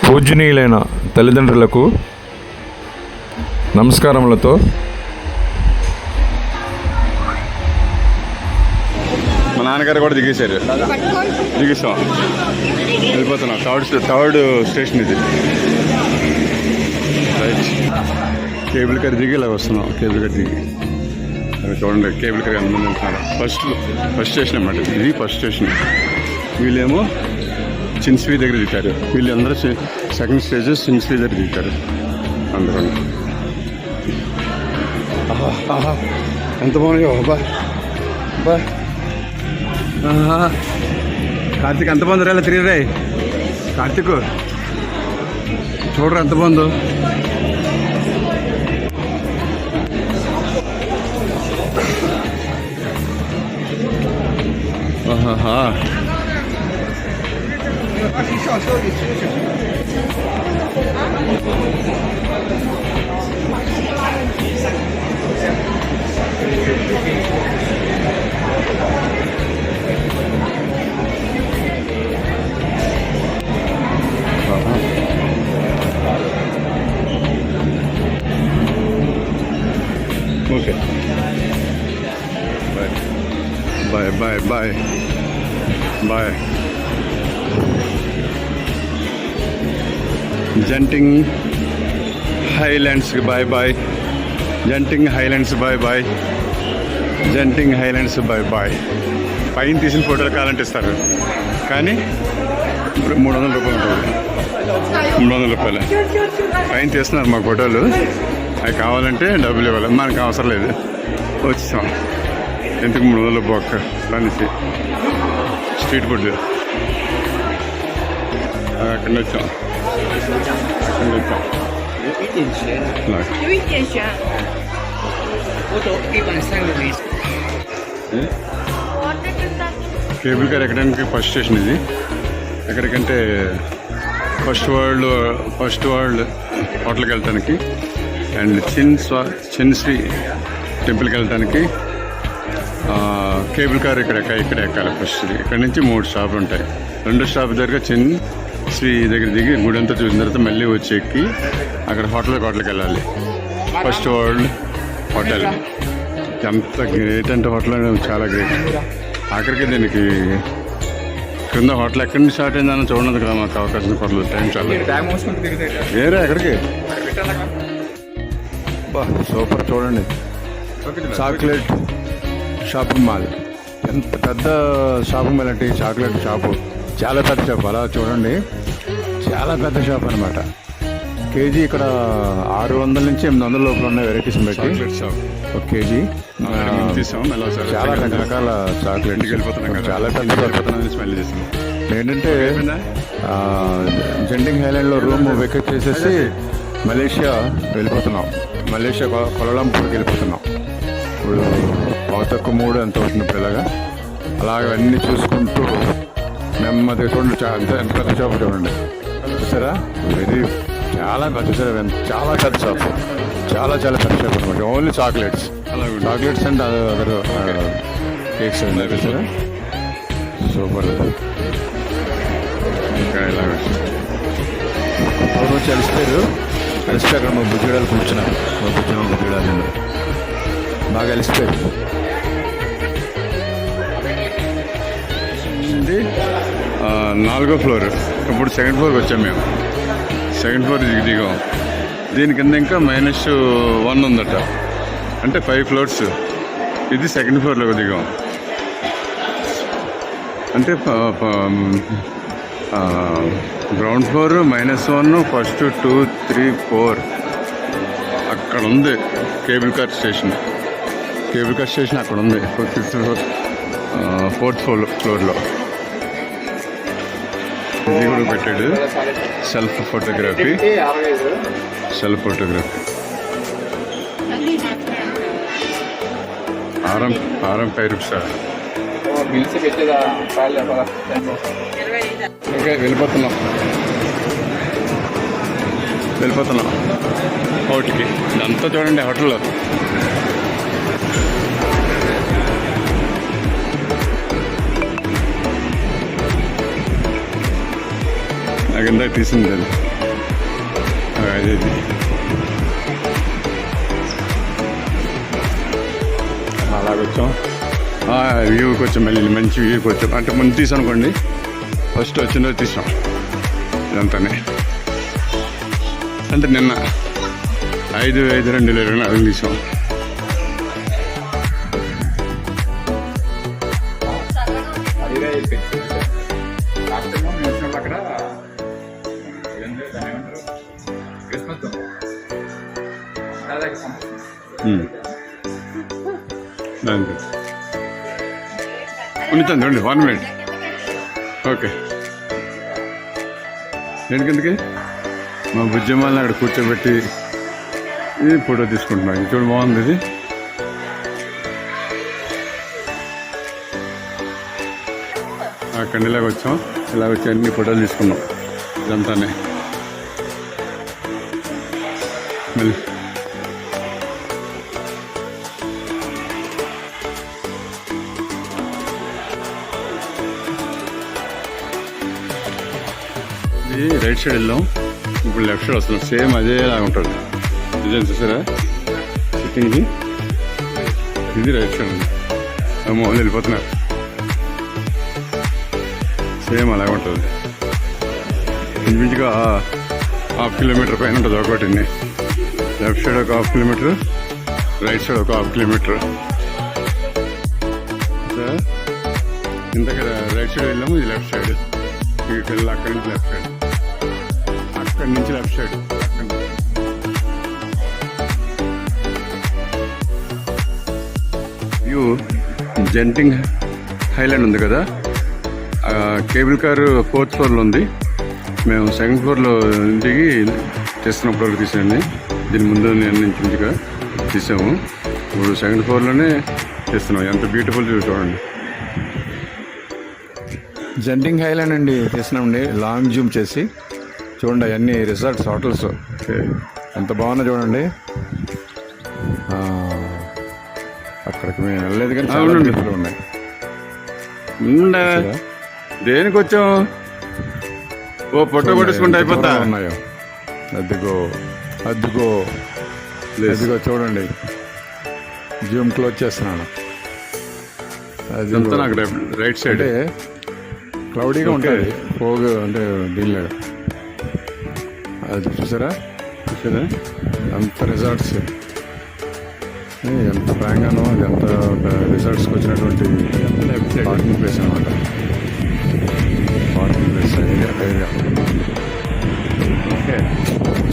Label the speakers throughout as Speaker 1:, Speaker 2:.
Speaker 1: పూజనీయులైన తల్లిదండ్రులకు నమస్కారములతో
Speaker 2: మా నాన్నగారు కూడా దిగేశారు. దిగేసాం, వెళ్ళిపోతున్నాం. థర్డ్ స్టేషన్ ఇది. రైట్, కేబుల్ కార్ దిగి ఇలా వస్తున్నాం. కేబుల్ కార్ దిగి అది చూడండి, కేబుల్ కార్ ఎంతమంది వెళ్తున్నారు. ఫస్ట్ స్టేషన్ అన్నమాట ఇది. First station. వీళ్ళేమో చిన్స్వీ దగ్గర దిగుతారు. వీళ్ళందరూ సెకండ్ స్టేజ్ చిన్స్వీ దగ్గర దిగుతారు అందరూ. ఎంత బాగున్నాయో బా బా. కార్తీక్ ఎంత బాగుంది రా, తిరిగిరాయి. కార్తీక్ చూడరా ఎంత బాగుందో. ఆహాహా, okay. Bye bye bye bye. Genting highlands bye bye. Genting highlands bye bye. Genting highlands bye bye. పైన తీసిన ఫోటోలు కావాలంటే ఇస్తారు, కానీ ఇప్పుడు 300 రూపాయలు ఉంటుంది. 300 రూపాయలు పైన తీస్తున్నారు మా ఫోటోలు. అవి కావాలంటే డబ్బులు ఇవ్వాలి, మనకు అవసరం లేదు. వచ్చాం ఎందుకు 300 బొక్క అనేసి. స్ట్రీట్ ఫుడ్ అక్కడ వచ్చాం. కేబుల్ కార్ ఎక్కడానికి ఫస్ట్ స్టేషన్ ఇది. ఎక్కడికంటే ఫస్ట్ వరల్డ్ హోటల్కి వెళ్ళటానికి అండ్ చిన్స్వీ టెంపుల్కి వెళ్ళటానికి కేబుల్ కార్ ఇక్కడ ఎక్కాలి ఫస్ట్. ఇక్కడ నుంచి 3 స్టాపులు ఉంటాయి. 2 స్టాప్ దగ్గర చిన్స్వీ దగ్గర దిగి గుడి అంతా చూసిన తర్వాత మళ్ళీ వచ్చి ఎక్కి అక్కడ హోటల్కి వెళ్ళాలి. ఫస్ట్ వరల్డ్ హోటల్ ఎంత గ్రేట్ అంటే హోటల్ చాలా గ్రేట్. ఆఖరికి దీనికి కింద హోటల్ ఎక్కడి నుంచి స్టార్ట్ అయిందని చూడలేదు కదా మాకు అవకాశం. హోటల్ టైం చాలా వేరే ఎక్కడికి. సూపర్ చూడండి, చాక్లెట్ షాపింగ్ మాల్. ఎంత పెద్ద షాపింగ్ మాల్ అంటే చాక్లెట్ షాపు, చాలా పెద్ద షాప్. అలా చూడండి, చాలా పెద్ద షాప్ అనమాట. కేజీ ఇక్కడ 600 నుంచి 800 లోపల ఉన్నాయి వెరైటీస్ బట్టి. ఒక కేజీ చాలా రకరకాల చాక్లెట్. చాలా పెద్ద ఏంటంటే జంటింగ్ హైలాండ్లో రూమ్ వెకేట్ చేసేసి మలేషియా వెళ్ళిపోతున్నాం. మలేషియా కోలాలంపూర్కి వెళ్ళిపోతున్నాం. ఇప్పుడు 3 ఎంత అవుతుంది పిల్లగా. అలాగే అన్నీ చూసుకుంటూ నెమ్మదిగా చూడండి. ఎంత పెద్ద షాప్ చూడండి, చూసారా. చాలా పెద్ద షాప్, చాలా పెద్ద షాప్, చాలా పెద్ద షాప్ అనమాట. Only chocolates and other cakes చూసారా. సూపర్. ఇంకా ఇలా వచ్చి అలిసిపోయారు. అక్కడ మా బుజ్జిడాలు కూర్చున్నారు. బుజ్జిడాలు బాగా అలిసిపోయారు. ఇది 4వ ఫ్లోర్. ఇప్పుడు 2nd ఫ్లోర్కి వచ్చాం మేము. 2nd ఫ్లోర్ దిగాం. దీని కింద ఇంకా -1 ఉందట, అంటే 5 ఫ్లోర్స్. ఇది 2nd ఫ్లోర్లోకి దిగాం. అంటే గ్రౌండ్ ఫ్లోర్ -1, ఫస్ట్ 2, 3, 4 అక్కడ ఉంది. కేబుల్ కార్ స్టేషన్ అక్కడ ఉంది. 4th ఫ్లోర్లో ఇది కూడా పెట్టాడు. Self photography. ఆరం 5 రూపాయలు. ఓకే, వెళ్ళిపోతున్నాం హోటల్కి. ఇదంతా చూడండి హోటల్లో. నాకు ఇందాక తీసింది అది. అది అలాగొచ్చాం వ్యూకి వచ్చాం, మళ్ళీ మంచి వ్యూకి వచ్చాం. అంటే ముందు తీసాం అనుకోండి, ఫస్ట్ వచ్చిందో తీసాం ఇదంతానే. అంటే నిన్న 5/5/2024 తీసాం. ఉంచుతాను 1 minute. ఓకే, ఎందుకందుకే మా బుజ్జమ్మాలని అక్కడ కూర్చోబెట్టి ఇది ఫోటో తీసుకుంటున్నాం. ఇది చూడు, బాగుంది. ఇది అక్కడ ఇలాగ వచ్చాం, ఇలాగ వచ్చి అన్ని ఫోటోలు తీసుకున్నాం ఇదంతానే. మళ్ళీ ఇది రైట్ సైడ్ వెళ్ళాం, ఇప్పుడు లెఫ్ట్ సైడ్ వస్తున్నాం. సేమ్ అదేలాగా ఉంటుంది. డిజైన్ చూసారా సిట్టింగ్ది? ఇది రైట్ సైడ్ ఉంది. మోహన్ వెళ్ళిపోతున్నారు. సేమ్ అలాగే ఉంటుంది. ఇంచుమించుగా 1/2 కిలోమీటర్ పైన ఉంటుంది ఒకటి. లెఫ్ట్ సైడ్ ఒక 1/2 కిలోమీటర్, రైట్ సైడ్ ఒక 1/2 కిలోమీటర్. ఇంతక రైట్ సైడ్ వెళ్ళాము, ఇది లెఫ్ట్ సైడ్. ఇక్కడికి వెళ్ళి అక్కడి నుంచి లెఫ్ట్ సైడ్, అక్కడి నుంచి లెఫ్ట్ సైడ్. వ్యూ జెంటింగ్ హైలాండ్ ఉంది కదా, కేబుల్ కారు 4th ఫ్లోర్లో ఉంది. మేము 2nd ఫ్లోర్లో దిగి చేస్తున్నప్పుడు తీసాండి. దీని ముందు నేను ఇంచుగా తీసాము. ఇప్పుడు 2nd ఫ్లోర్లోనే చేస్తున్నాం. ఎంత బ్యూటిఫుల్ చూడండి. జెంటింగ్ హైలాండ్ అండి తీసినామండి. లాంగ్ జూమ్ చేసి చూడండి, అవన్నీ రిసార్ట్స్, హోటల్స్ ఎంత బాగున్నా చూడండి. అక్కడికి మేము వెళ్ళలేదు కానీ చాలా బ్యూటిఫుల్ ఉన్నాయి. దేనికి వచ్చాం? ఓ ఫోటో కొట్టేసుకుంటే అయిపోతా ఉన్నాయో. అదిగో అదిగో అదిగో చూడండి, జూమ్ క్లోజ్ చేస్తున్నాను. అదంతా నాకు రైట్ సైడ్ క్లౌడీగా ఉంటుంది, పోగు అంటే దీనిలో. అది చూసారా అంత రిసార్ట్స్, ఎంత ప్రాంగానో అది ఎంత రిసార్ట్స్కి వచ్చినటువంటి పార్కింగ్ ప్లేస్ అనమాట. పార్కింగ్ ప్లేస్ ఏరియా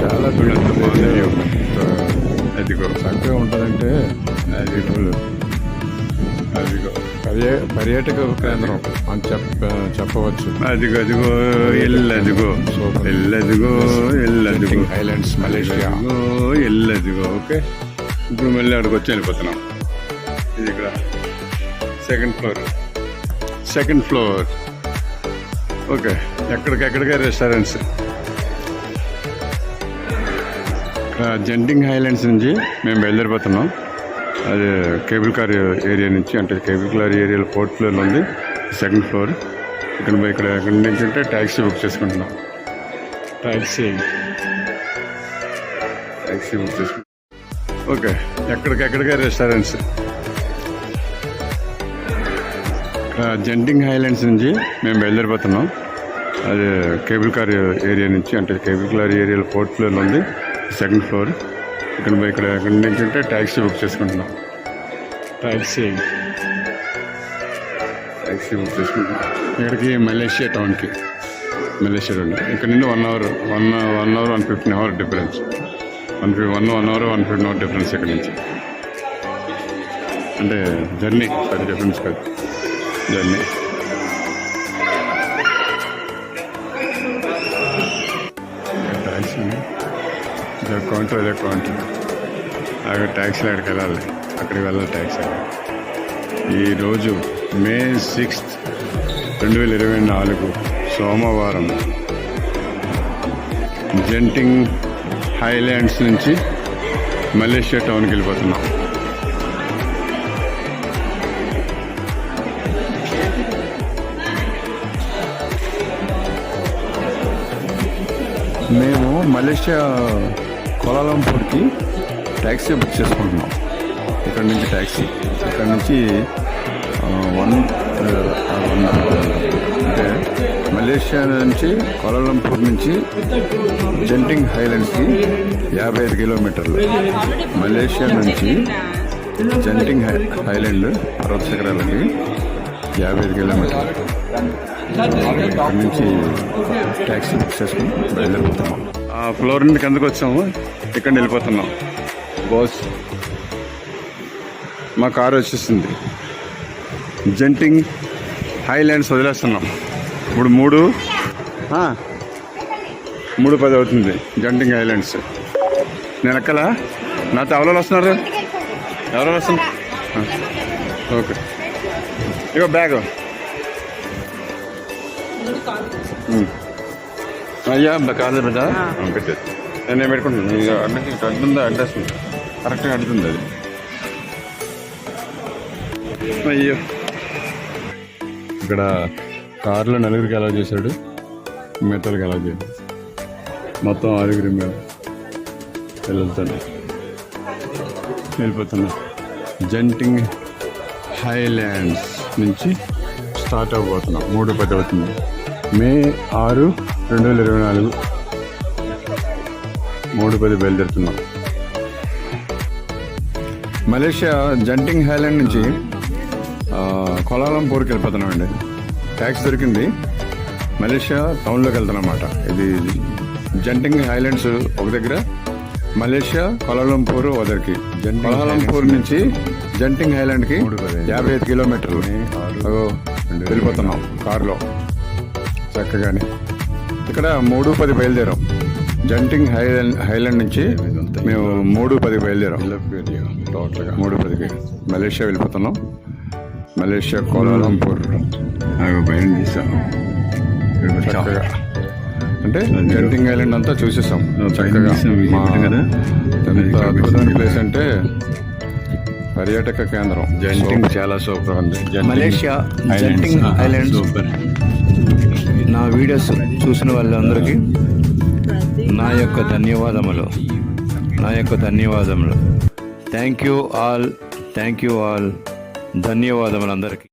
Speaker 2: చాలా అదిగో చక్కగా ఉంటుందంటే అదిగో పర్యాటక కేంద్రం అని చెప్పవచ్చు. అదిగో ఎల్లదిగో హైలాండ్స్ మలేషియా ఎల్లదిగో. ఓకే, ఇప్పుడు మళ్ళీ అక్కడికి వచ్చి వెళ్ళిపోతున్నాం. ఇది ఇక్కడ 2nd ఫ్లోర్. ఓకే, ఎక్కడికే రెస్టారెంట్స్. జెంటింగ్ హైలాండ్స్ నుంచి మేము బయలుదేరిపోతున్నాం. అది కేబుల్ కార్ ఏరియా నుంచి, అంటే కేబుల్ కార్ ఏరియాలో 4th ఫ్లోర్లో ఉంది. 2nd floor. ఇక్కడ నుంచి అంటే ట్యాక్సీ బుక్ చేసుకుంటున్నాం. ట్యాక్సీ బుక్ చేసుకుంటాం. ఓకే, ఎక్కడికే రెస్టారెంట్స్. జెంటింగ్ హైలాండ్స్ నుంచి మేము బయలుదేరిపోతున్నాం. అది కేబుల్ కార్ ఏరియా నుంచి, అంటే కేబుల్ కార్ ఏరియాలో 4th ఫ్లోర్లో ఉంది. 2nd floor. ఇక్కడ నుంచి అంటే ట్యాక్సీ బుక్ చేసుకుంటున్నాం. ట్యాక్సీ బుక్ చేసుకుంటున్నాం. ఇక్కడికి మలేషియా టౌన్కి. ఇక్కడ నుండి 1 hour 115 hour difference. 1 hour 115 hour difference ఇక్కడ నుంచి. అంటే జర్నీ, అది డిఫరెన్స్ కాదు, జర్నీ. ట్యాక్సీ కౌంటర్, అదే కౌంటర్. అక్కడ ట్యాక్సీలో అక్కడికి వెళ్ళాలి, అక్కడికి వెళ్ళాలి ట్యాక్సీ. ఈరోజు May 6th 2024 సోమవారం జెంటింగ్ హైలాండ్స్ నుంచి మలేషియా టౌన్కి వెళ్ళిపోతున్నాం. మేము మలేషియా కోలాలంపూర్కి ట్యాక్సీ బుక్ చేసుకుంటున్నాం. ఇక్కడ నుంచి ట్యాక్సీ, ఇక్కడ నుంచి అంటే మలేషియా నుంచి కోలాలంపూర్ నుంచి జెంటింగ్ హైలాండ్స్కి 55 కిలోమీటర్లు. మలేషియా నుంచి జెంటింగ్ హైలాండ్ పర్వత శిఖరాలకి 55 కిలోమీటర్లు. ఇక్కడ నుంచి ట్యాక్సీ బుక్ చేసుకుని బయలుదేరిపోతున్నాం. ఫ్లోర్ నుండి కిందకు వచ్చాము, ఇక్కడ వెళ్ళిపోతున్నాం. బాస్ మా కారు వచ్చేసింది. జెంటింగ్ హైలాండ్స్ వదిలేస్తున్నాం. ఇప్పుడు 3:10 అవుతుంది. జెంటింగ్ హైలాండ్స్ నేను ఎక్కలా. నాతో ఎవరు వస్తున్నారు? ఎవరు వస్తున్నారు? ఓకే, ఇగో బ్యాగ్. అయ్యా కాదు బిడ్డ, పెట్టేది నేను పెట్టుకుంటాను. ఇక అడ్డుందా? అడ్డేస్తుంది, కరెక్ట్గా అడ్డుంది అది. అయ్యో, ఇక్కడ కారులో 4 అలౌ చేశాడు, మిగతాలకి అలౌ చేయడు. మొత్తం 6 మేము వెళ్ళిపోతున్నా. జెంటింగ్ హైలాండ్స్ నుంచి స్టార్ట్ అవ్వబోతున్నాం. 3:10 అవుతుంది. మే 6, 2024 3:10 బయలుదేరుతున్నాం. మలేషియా జెంటింగ్ హైలాండ్ నుంచి కోలాలంపూర్కి వెళ్ళిపోతున్నాం అండి. ట్యాక్సీ దొరికింది. మలేషియా టౌన్లోకి వెళ్తున్నాం అన్నమాట. ఇది జెంటింగ్ హైలాండ్స్ ఒక దగ్గర, మలేషియా కోలాలంపూర్ ఒక దగ్గరికి. కోలాలంపూర్ నుంచి జెంటింగ్ హైలాండ్కి 55 కిలోమీటర్లు వెళ్ళిపోతున్నాం కారులో చక్కగానే. ఇక్కడ 3:10 బయలుదేరాం. జెంటింగ్ హైలాండ్ నుంచి మేము 3:10 బయలుదేరాం. టోటల్గా 3:10కి మలేషియా వెళ్ళిపోతున్నాం. మలేషియా కోలాలంపూర్ భయం చేసాము చక్కగా. అంటే జెంటింగ్ ఐలాండ్ అంతా చూసేసాం చక్కగా. ఎంత అద్భుతమైన ప్లేస్ అంటే పర్యాటక కేంద్రం. జెంటింగ్ చాలా సూపర్ ఉంది.
Speaker 1: Malaysia జెంటింగ్ island super. నా వీడియోస్ చూసిన వాళ్ళందరికీ నా యొక్క ధన్యవాదములు. Thank you all. ధన్యవాదములు అందరికీ.